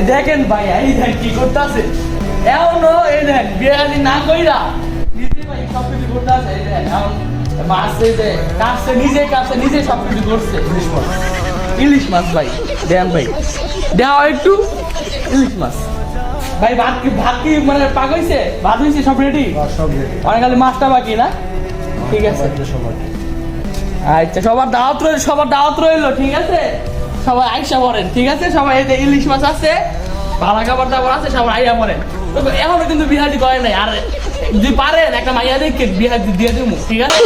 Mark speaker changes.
Speaker 1: দেখেন ভাই এই দেখ কি করতেছে এমনও এই দেখ বিয়ালি না কইরা নিজে ভাই সব কিছু করতেছে এই দেখ এখন মাছ এই যে কাছে নিজে সব কিছু করছে ইলিশ মাছ ভাই দেন ভাই দেওয়া একটু ইলিশ মাছ ভাই ভাত কি মানে পাক হইছে ভাত হইছে সব রেডি
Speaker 2: সব রেডি
Speaker 1: অনেক খালি মাছটা বাকি না ঠিক আছে আচ্ছা সবার দাওয়াত রইলো ঠিক আছে সবাই আইসা পড়েন ঠিক আছে সবাই এই যে ইলিশ মাছ আছে ভালো খাবার দাবার আছে সবাই আইয়া পড়েন এখনো কিন্তু বিহারি করে নাই আর যদি পারেন একটা মাইয়া দেখে বিহারি দিয়ে দেবো ঠিক আছে